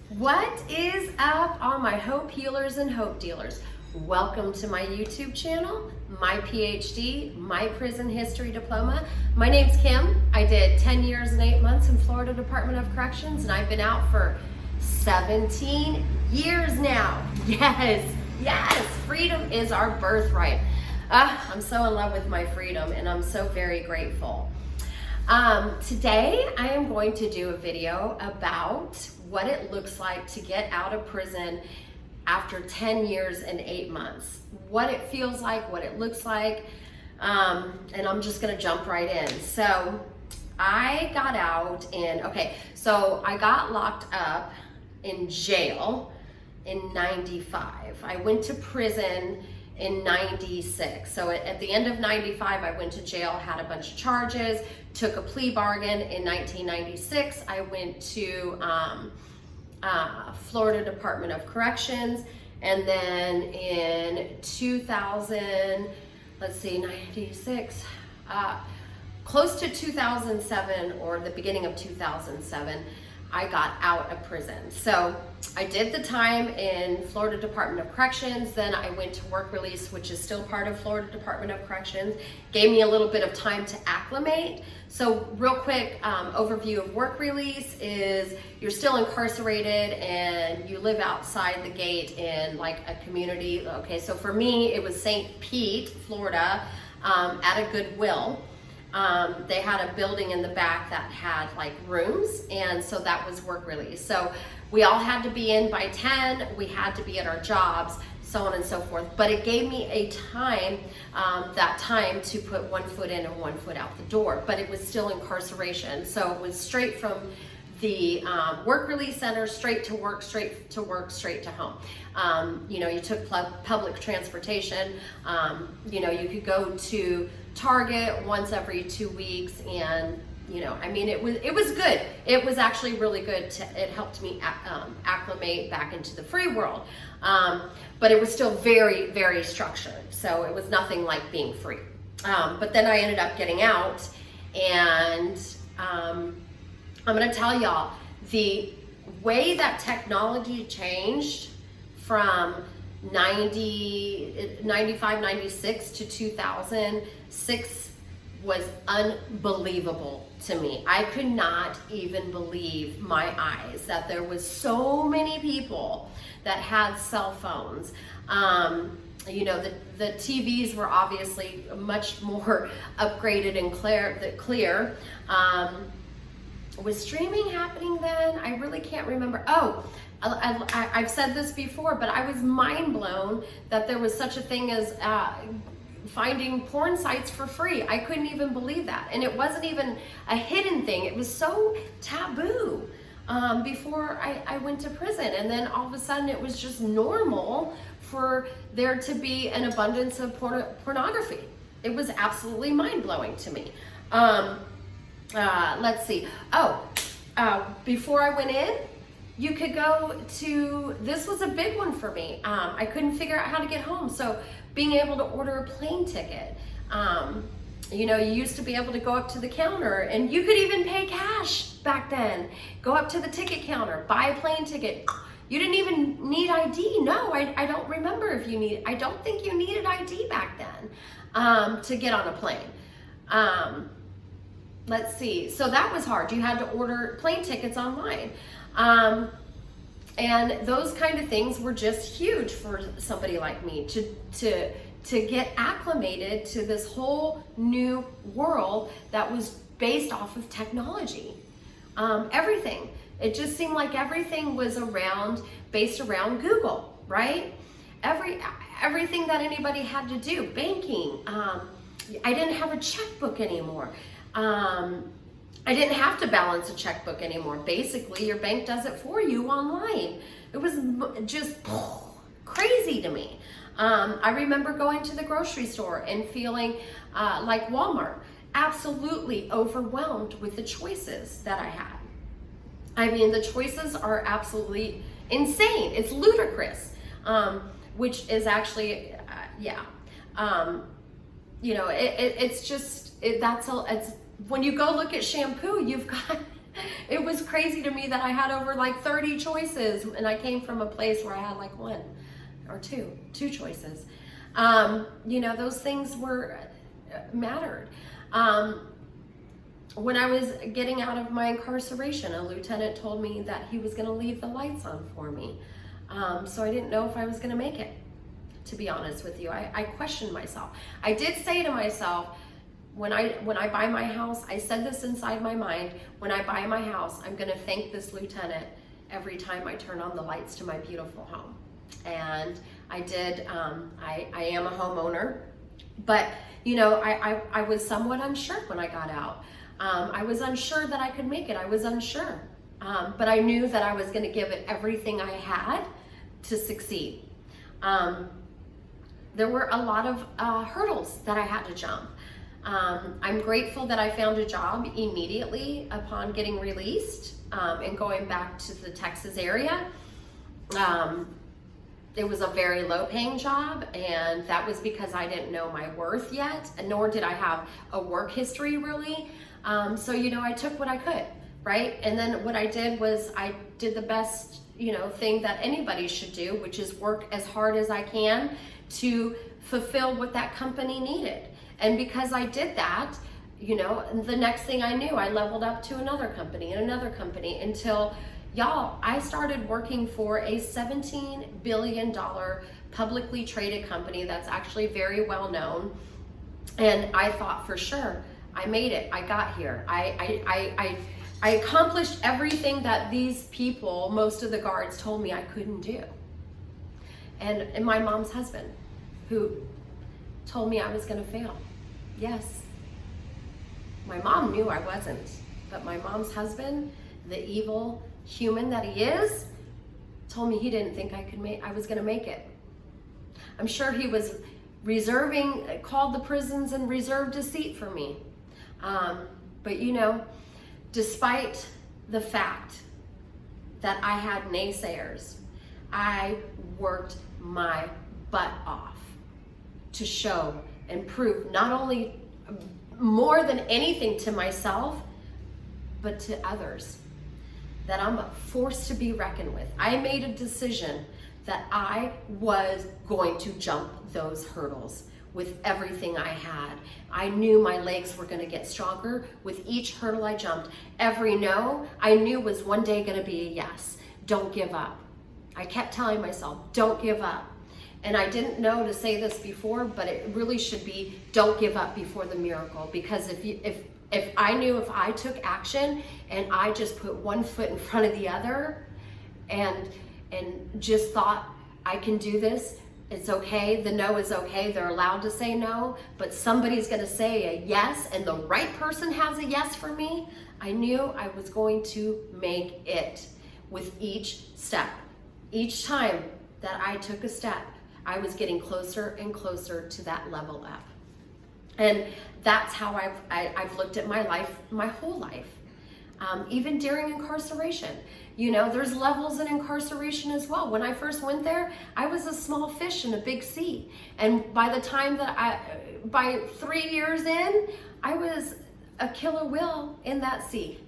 What is up, all my hope healers and hope dealers? Welcome to my YouTube channel, my PhD, my prison history diploma. My name's Kim. I did 10 years and 8 months in Florida Department of Corrections, and I've been out for 17 years now. Yes, freedom is our birthright. I'm so in love with my freedom, and I'm so very grateful. Today I am going to do a video about what it looks like to get out of prison after 10 years and 8 months. What it feels like, what it looks like, and I'm just gonna jump right in. So I got out so I got locked up in jail in 95. I went to prison in 96. So at the end of 95, I went to jail, had a bunch of charges, took a plea bargain. In 1996, I went to Florida Department of Corrections. And then in 96, close to 2007 or the beginning of 2007, I got out of prison. So I did the time in Florida Department of Corrections, then I went to work release, which is still part of Florida Department of Corrections. Gave me a little bit of time to acclimate. So real quick overview of work release is you're still incarcerated and you live outside the gate in like a community. Okay, so for me, it was St. Pete, Florida, at a Goodwill. They had a building in the back that had like rooms, and so that was work release. So we all had to be in by 10, we had to be at our jobs, so on and so forth. But it gave me a time, that time to put 1 foot in and 1 foot out the door, but it was still incarceration. So it was straight from the work release center, straight to work, straight to home. You took public transportation. You could go to Target once every 2 weeks, and it was good. It was actually really good. It helped me acclimate back into the free world, but it was still very, very structured. So it was nothing like being free. But then I ended up getting out, and I'm gonna tell y'all the way that technology changed from 95, 96 to 2006 was unbelievable to me. I could not even believe my eyes that there was so many people that had cell phones. The TVs were obviously much more upgraded and clear. Was streaming happening then? I really can't remember. I've said this before, but I was mind blown that there was such a thing as finding porn sites for free. I couldn't even believe that. And it wasn't even a hidden thing. It was so taboo before I went to prison. And then all of a sudden it was just normal for there to be an abundance of pornography. It was absolutely mind blowing to me. Let's see. Before I went in, you could go to, this was a big one for me. I couldn't figure out how to get home. So being able to order a plane ticket. You used to be able to go up to the counter, and you could even pay cash back then. Go up to the ticket counter, buy a plane ticket. You didn't even need ID. No, I don't remember if you need, I don't think you needed ID back then to get on a plane. Let's see, so that was hard. You had to order plane tickets online. And those kind of things were just huge for somebody like me to get acclimated to this whole new world that was based off of technology. Everything. It just seemed like everything was based around Google, right? Everything that anybody had to do, banking. I didn't have a checkbook anymore. I didn't have to balance a checkbook anymore. Basically, your bank does it for you online. It was just crazy to me. I remember going to the grocery store and feeling like Walmart, absolutely overwhelmed with the choices that I had. I mean, the choices are absolutely insane. It's ludicrous, which is actually, it's when you go look at shampoo, you've got It was crazy to me that I had over like 30 choices, and I came from a place where I had like one or two choices. You know, those things were mattered. When I was getting out of my incarceration, a lieutenant told me that he was going to leave the lights on for me. So I didn't know if I was going to make it, to be honest with you. I questioned myself. I did say to myself, when I buy my house, I said this inside my mind, when I buy my house, I'm going to thank this lieutenant every time I turn on the lights to my beautiful home. And I did. I am a homeowner, but you know, I was somewhat unsure when I got out. I was unsure that I could make it. I was unsure, but I knew that I was going to give it everything I had to succeed. There were a lot of hurdles that I had to jump. I'm grateful that I found a job immediately upon getting released and going back to the Texas area. It was a very low paying job, and that was because I didn't know my worth yet, and nor did I have a work history really. So, you know, I took what I could, right? And then what I did was I did the best, you know, thing that anybody should do, which is work as hard as I can to fulfill what that company needed. And because I did that, you know, the next thing I knew, I leveled up to another company and another company until, y'all, I started working for a $17 billion publicly traded company that's actually very well known. And I thought for sure, I made it. I got here. I accomplished everything that these people, most of the guards, told me I couldn't do. And my mom's husband, who told me I was going to fail. Yes. My mom knew I wasn't, but my mom's husband, the evil human that he is, told me he didn't think I was going to make it. I'm sure he was called the prisons and reserved a seat for me. But you know, despite the fact that I had naysayers, I worked my butt off to show and prove not only more than anything to myself, but to others, that I'm a force to be reckoned with. I made a decision that I was going to jump those hurdles with everything I had. I knew my legs were going to get stronger with each hurdle I jumped. Every no, I knew was one day going to be a yes. Don't give up. I kept telling myself, don't give up. And I didn't know to say this before, but it really should be, don't give up before the miracle. Because if I knew if I took action and I just put one foot in front of the other and just thought I can do this, it's okay, the no is okay, they're allowed to say no, but somebody's gonna say a yes and the right person has a yes for me, I knew I was going to make it with each step. Each time that I took a step, I was getting closer and closer to that level up. And that's how I've looked at my life, my whole life. Even during incarceration. You know, there's levels in incarceration as well. When I first went there, I was a small fish in a big sea. And by the time that by 3 years in, I was a killer whale in that sea.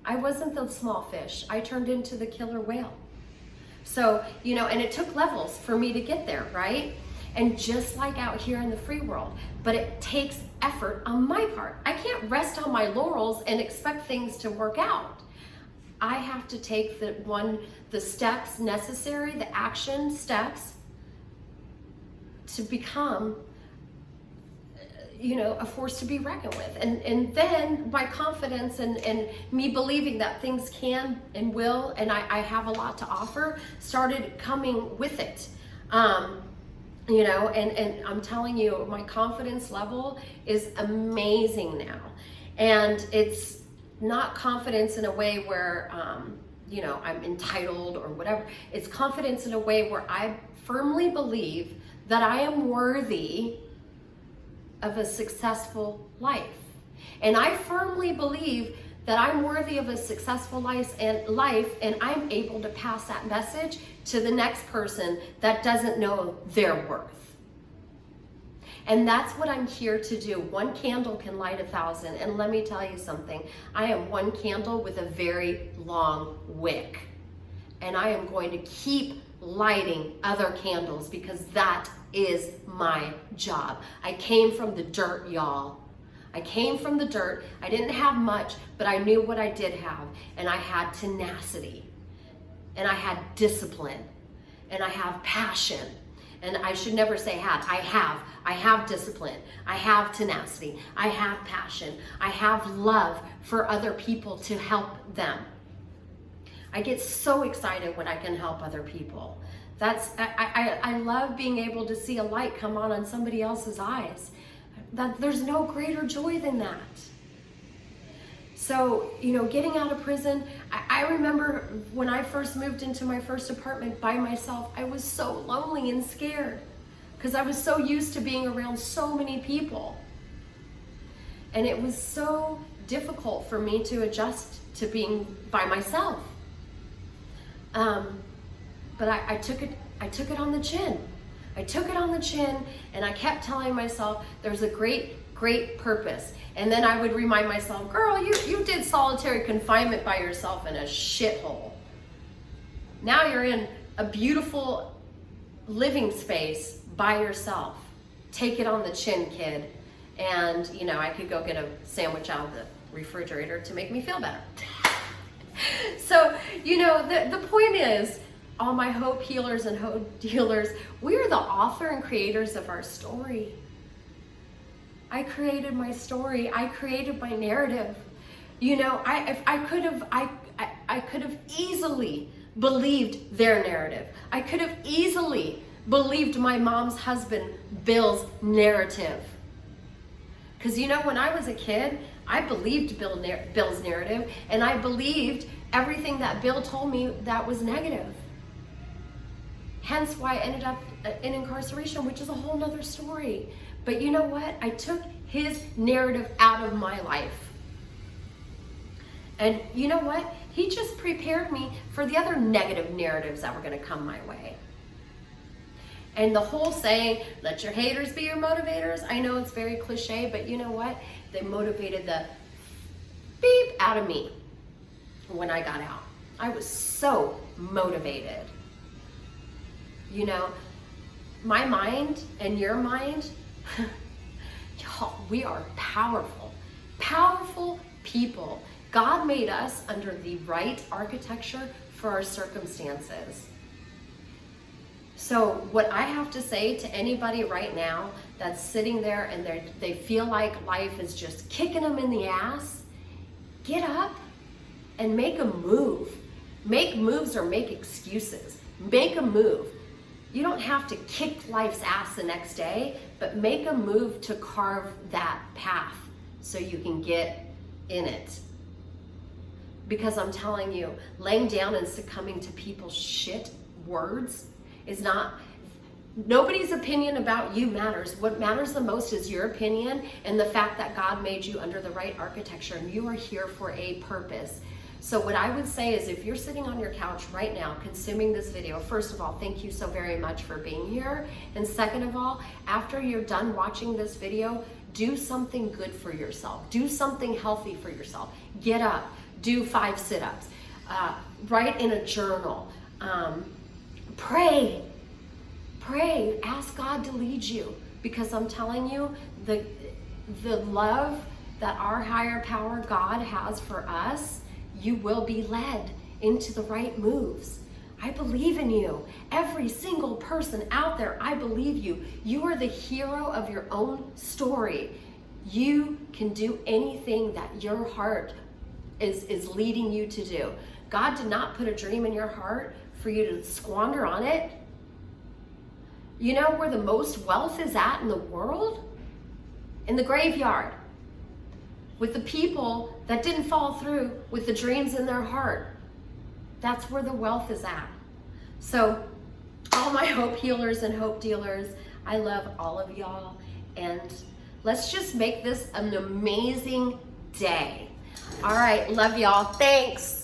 I wasn't the small fish. I turned into the killer whale. So, you know, and it took levels for me to get there, right? And just like out here in the free world, but it takes effort on my part. I can't rest on my laurels and expect things to work out. I have to take the steps necessary, the action steps to become, you know, a force to be reckoned with. And then my confidence and me believing that things can and will, and I have a lot to offer, started coming with it. You know, and I'm telling you, my confidence level is amazing now. And it's not confidence in a way where, you know, I'm entitled or whatever. It's confidence in a way where I firmly believe that I am worthy of a successful life. And I firmly believe that I'm worthy of a successful life, and I'm able to pass that message to the next person that doesn't know their worth. And that's what I'm here to do. One candle can light 1,000. And let me tell you something. I am one candle with a very long wick. And I am going to keep lighting other candles because that is my job. I came from the dirt, y'all. I came from the dirt. I didn't have much, but I knew what I did have. And I had tenacity. And I had discipline. And I have passion. And I should never say had. I have discipline. I have tenacity. I have passion. I have love for other people to help them. I get so excited when I can help other people. I love being able to see a light come on somebody else's eyes. There's no greater joy than that. So, getting out of prison, I remember when I first moved into my first apartment by myself, I was so lonely and scared because I was so used to being around so many people. And it was so difficult for me to adjust to being by myself. But I took it on the chin. I took it on the chin, and I kept telling myself there's a great purpose. And then I would remind myself, girl, you did solitary confinement by yourself in a shithole. Now you're in a beautiful living space by yourself. Take it on the chin, kid. And, I could go get a sandwich out of the refrigerator to make me feel better. So, the point is, all my hope healers and hope dealers, we're the author and creators of our story. I created my story. I created my narrative. I could have easily believed their narrative. I could have easily believed my mom's husband, Bill's narrative. Because when I was a kid, I believed Bill's narrative, and I believed everything that Bill told me that was negative. Hence why I ended up in incarceration, which is a whole nother story. But you know what? I took his narrative out of my life. And you know what? He just prepared me for the other negative narratives that were going to come my way. And the whole saying, let your haters be your motivators. I know it's very cliche, but you know what? They motivated the beep out of me when I got out. I was so motivated. My mind and your mind, y'all, we are powerful people. God made us under the right architecture for our circumstances. So what I have to say to anybody right now that's sitting there and they feel like life is just kicking them in the ass, get up and make a move. Make moves or make excuses. Make a move. You don't have to kick life's ass the next day, but make a move to carve that path so you can get in it. Because I'm telling you, laying down and succumbing to people's shit words is not, nobody's opinion about you matters. What matters the most is your opinion and the fact that God made you under the right architecture and you are here for a purpose. So what I would say is if you're sitting on your couch right now consuming this video, first of all, thank you so very much for being here. And second of all, after you're done watching this video, do something good for yourself. Do something healthy for yourself. Get up, do 5 sit-ups, write in a journal, pray, ask God to lead you. Because I'm telling you, the love that our higher power God has for us, you will be led into the right moves. I believe in you. Every single person out there, I believe you. You are the hero of your own story. You can do anything that your heart is leading you to do. God did not put a dream in your heart for you to squander on it. You know where the most wealth is at in the world? In the graveyard. With the people that didn't follow through with the dreams in their heart. That's where the wealth is at. So, all my hope healers and hope dealers, I love all of y'all. And let's just make this an amazing day. All right, love y'all. Thanks.